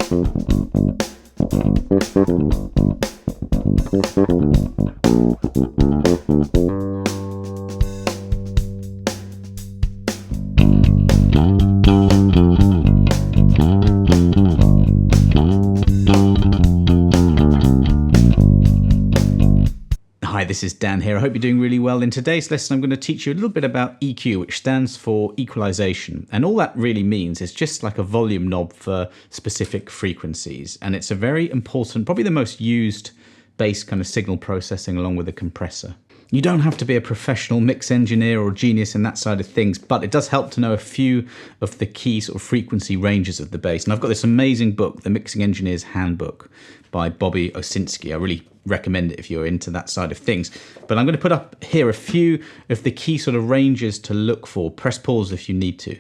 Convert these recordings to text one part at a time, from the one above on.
Hi, this is Dan here. I hope you're doing really well. In today's lesson, I'm going to teach you a little bit about EQ, which stands for equalization. And all that really means is just like a volume knob for specific frequencies. And it's a very important, probably the most used bass kind of signal processing along with a compressor. You don't have to be a professional mix engineer or genius in that side of things, but it does help to know a few of the key sort of frequency ranges of the bass. And I've got this amazing book, The Mixing Engineer's Handbook by Bobby Owsinski. I really recommend it if you're into that side of things. But I'm going to put up here a few of the key sort of ranges to look for. Press pause if you need to.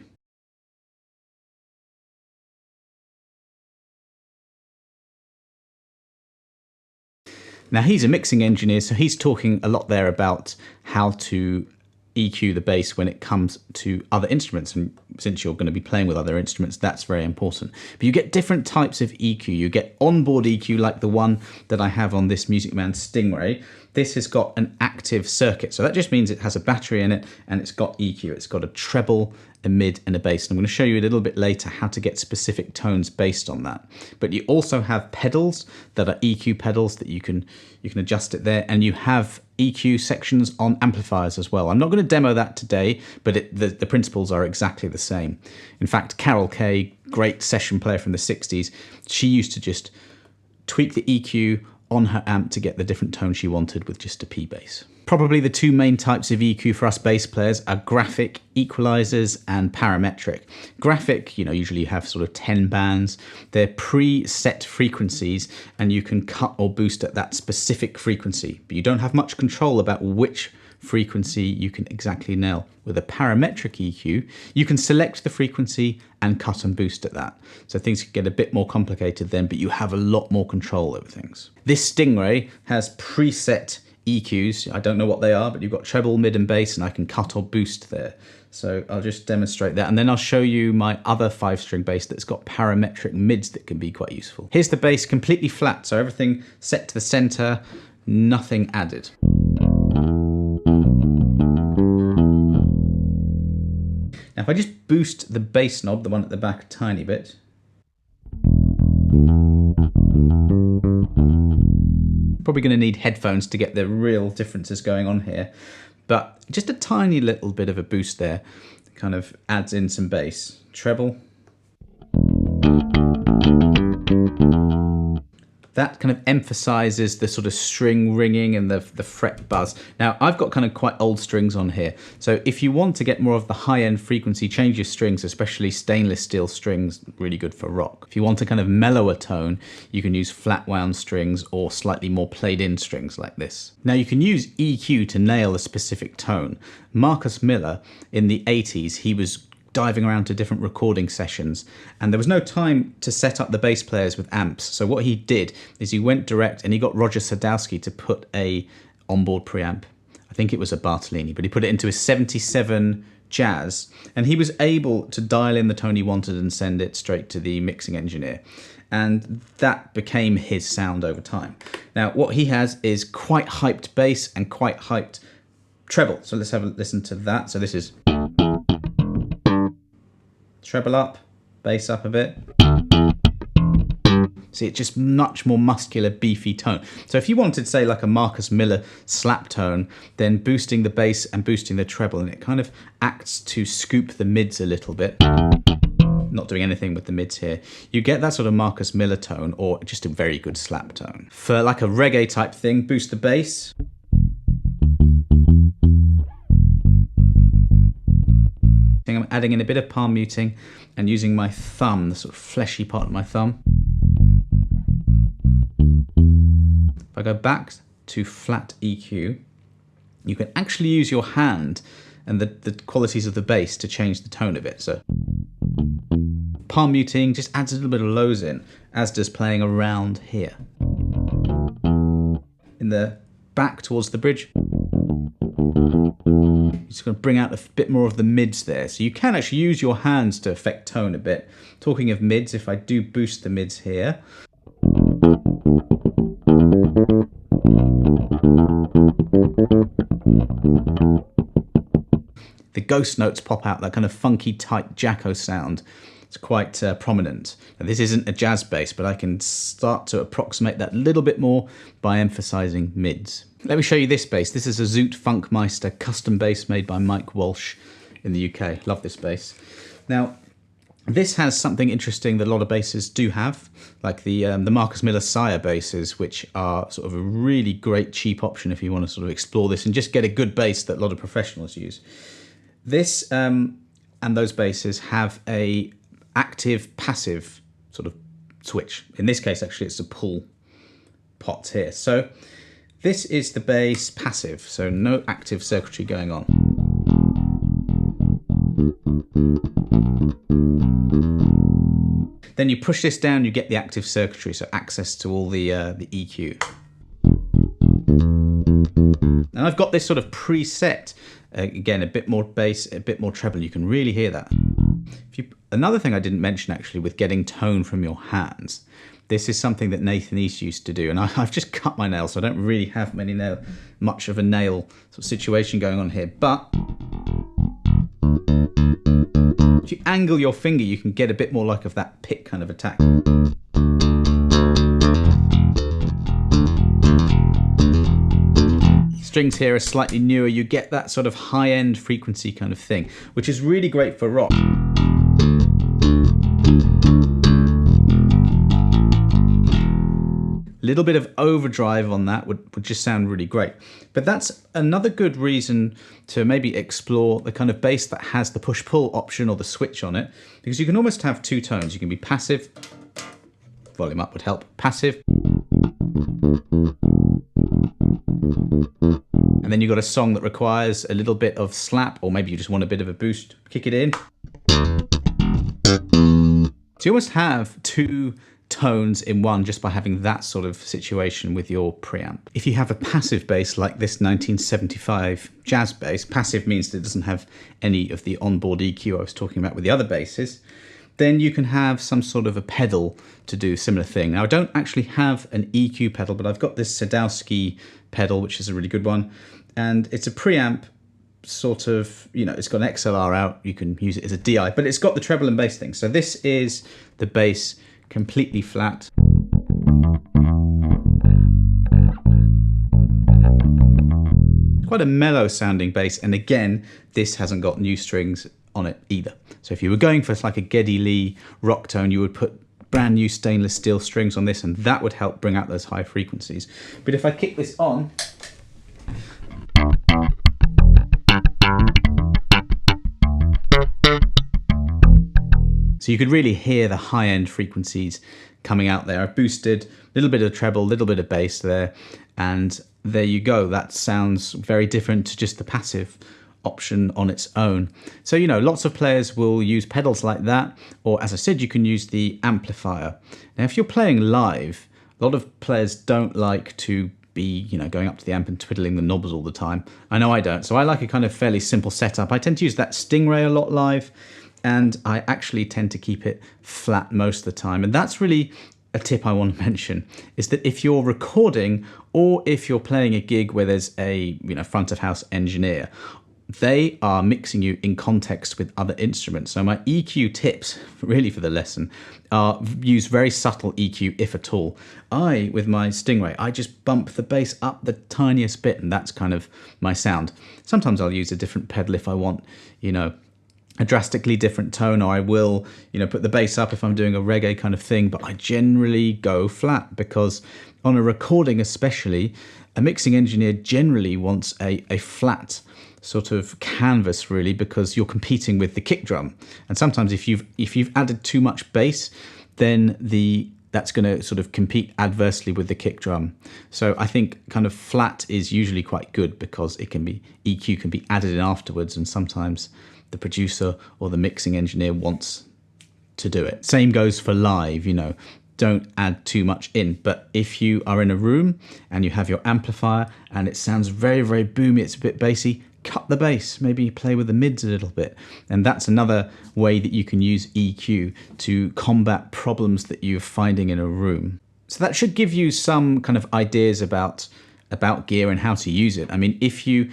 Now he's a mixing engineer, so he's talking a lot there about how to EQ the bass when it comes to other instruments, and since you're going to be playing with other instruments, that's very important. But you get different types of EQ. You get onboard EQ like the one that I have on this Music Man Stingray. This has got an active circuit, so that just means it has a battery in it and it's got EQ. It's got a treble, a mid and a bass. And I'm going to show you a little bit later how to get specific tones based on that. But you also have pedals that are EQ pedals that you can adjust it there, and you have EQ sections on amplifiers as well. I'm not going to demo that today, but the principles are exactly the same. In fact, Carol Kay, great session player from the 60s, she used to just tweak the EQ on her amp to get the different tone she wanted with just a P bass. Probably the two main types of EQ for us bass players are graphic equalizers and parametric. Graphic, usually you have sort of 10 bands. They're preset frequencies and you can cut or boost at that specific frequency, but you don't have much control about which frequency you can exactly nail. With a parametric EQ, you can select the frequency and cut and boost at that. So things can get a bit more complicated then, but you have a lot more control over things. This Stingray has preset EQs. I don't know what they are, but you've got treble, mid and bass, and I can cut or boost there. So I'll just demonstrate that, and then I'll show you my other 5-string bass that's got parametric mids that can be quite useful. Here's the bass completely flat, so everything set to the center, nothing added. Now if I just boost the bass knob, the one at the back, a tiny bit, probably going to need headphones to get the real differences going on here, but just a tiny little bit of a boost there kind of adds in some bass. Treble. That kind of emphasizes the sort of string ringing and the fret buzz. Now, I've got kind of quite old strings on here, so if you want to get more of the high-end frequency, change your strings, especially stainless steel strings, really good for rock. If you want a kind of mellower tone, you can use flat wound strings or slightly more played-in strings like this. Now, you can use EQ to nail a specific tone. Marcus Miller, in the 80s, he was diving around to different recording sessions, and there was no time to set up the bass players with amps. So what he did is he went direct and he got Roger Sadowski to put a onboard preamp. I think it was a Bartolini, but he put it into his 77 Jazz, and he was able to dial in the tone he wanted and send it straight to the mixing engineer. And that became his sound over time. Now, what he has is quite hyped bass and quite hyped treble. So let's have a listen to that. So this is treble up, bass up a bit. See, it's just much more muscular, beefy tone. So if you wanted, say, like a Marcus Miller slap tone, then boosting the bass and boosting the treble, and it kind of acts to scoop the mids a little bit. Not doing anything with the mids here. You get that sort of Marcus Miller tone, or just a very good slap tone. For like a reggae type thing, boost the bass. I'm adding in a bit of palm muting and using my thumb, the sort of fleshy part of my thumb. If I go back to flat EQ, you can actually use your hand and the qualities of the bass to change the tone of it. So palm muting just adds a little bit of lows in, as does playing around here. In the back towards the bridge. Just going to bring out a bit more of the mids there. So you can actually use your hands to affect tone a bit. Talking of mids, if I do boost the mids here, the ghost notes pop out, that kind of funky tight Jacko sound. It's quite prominent. Now, this isn't a jazz bass, but I can start to approximate that a little bit more by emphasizing mids. Let me show you this bass. This is a Zoot Funkmeister custom bass made by Mike Walsh in the UK. Love this bass. Now, this has something interesting that a lot of basses do have, like the Marcus Miller Sire basses, which are sort of a really great cheap option if you want to sort of explore this and just get a good bass that a lot of professionals use. This and those basses have a active passive sort of switch. In this case, actually, it's a pull pot here. So this is the bass passive, so no active circuitry going on. Then you push this down, you get the active circuitry, so access to all the EQ. And I've got this sort of preset, again, a bit more bass, a bit more treble. You can really hear that. Another thing I didn't mention actually with getting tone from your hands, this is something that Nathan East used to do, and I've just cut my nail, so I don't really have much of a nail sort of situation going on here, but if you angle your finger, you can get a bit more like of that pick kind of attack. Strings here are slightly newer, you get that sort of high-end frequency kind of thing, which is really great for rock. A little bit of overdrive on that would just sound really great. But that's another good reason to maybe explore the kind of bass that has the push-pull option or the switch on it, because you can almost have two tones. You can be passive, volume up would help, passive, and then you've got a song that requires a little bit of slap, or maybe you just want a bit of a boost, kick it in. So you almost have two tones in one just by having that sort of situation with your preamp. If you have a passive bass like this 1975 jazz bass, passive means that it doesn't have any of the onboard EQ I was talking about with the other basses, then you can have some sort of a pedal to do a similar thing. Now, I don't actually have an EQ pedal, but I've got this Sadowski pedal, which is a really good one, and it's a preamp sort of, you know, it's got an XLR out, you can use it as a DI, but it's got the treble and bass thing. So this is the bass completely flat. Quite a mellow sounding bass, and again, this hasn't got new strings on it either. So if you were going for like a Geddy Lee rock tone, you would put brand new stainless steel strings on this, and that would help bring out those high frequencies. But if I kick this on, so you could really hear the high-end frequencies coming out there. I've boosted a little bit of treble, a little bit of bass there, and there you go. That sounds very different to just the passive option on its own. So, you know, lots of players will use pedals like that, or as I said, you can use the amplifier. Now, if you're playing live, a lot of players don't like to be, you know, going up to the amp and twiddling the knobs all the time. I know I don't, so I like a kind of fairly simple setup. I tend to use that Stingray a lot live, and I actually tend to keep it flat most of the time. And that's really a tip I want to mention, is that if you're recording or if you're playing a gig where there's a, you know, front of house engineer, they are mixing you in context with other instruments. So my EQ tips really for the lesson are use very subtle EQ, if at all. With my Stingray, I just bump the bass up the tiniest bit, and that's kind of my sound. Sometimes I'll use a different pedal if I want, you know, a drastically different tone, or I will, you know, put the bass up if I'm doing a reggae kind of thing, but I generally go flat, because on a recording especially, a mixing engineer generally wants a flat sort of canvas, really, because you're competing with the kick drum. And sometimes if you've added too much bass, then that's going to sort of compete adversely with the kick drum. So I think kind of flat is usually quite good, because EQ can be added in afterwards, and sometimes the producer or the mixing engineer wants to do it. Same goes for live, you know, don't add too much in. But if you are in a room and you have your amplifier and it sounds very, very boomy, it's a bit bassy, cut the bass, maybe play with the mids a little bit. And that's another way that you can use EQ to combat problems that you're finding in a room. So that should give you some kind of ideas about gear and how to use it. I mean, if you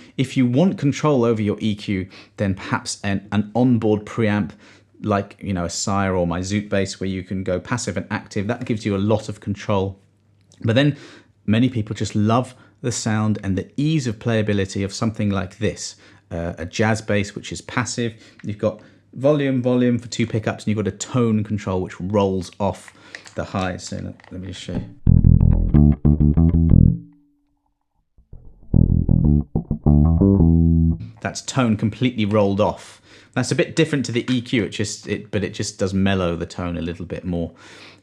want control over your EQ, then perhaps an onboard preamp like, you know, a Sire or my Zoot bass, where you can go passive and active, that gives you a lot of control. But then many people just love the sound and the ease of playability of something like this, a jazz bass, which is passive. You've got volume for 2 pickups, and you've got a tone control which rolls off the highs. So let me just show you. That's tone completely rolled off. That's a bit different to the EQ, but it just does mellow the tone a little bit more.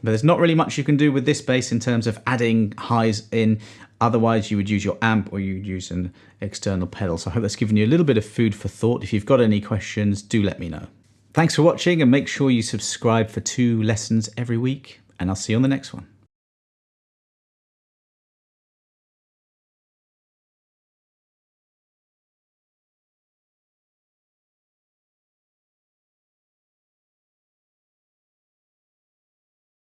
But there's not really much you can do with this bass in terms of adding highs in. Otherwise, you would use your amp or you'd use an external pedal. So I hope that's given you a little bit of food for thought. If you've got any questions, do let me know. Thanks for watching, and make sure you subscribe for 2 lessons every week, and I'll see you on the next one.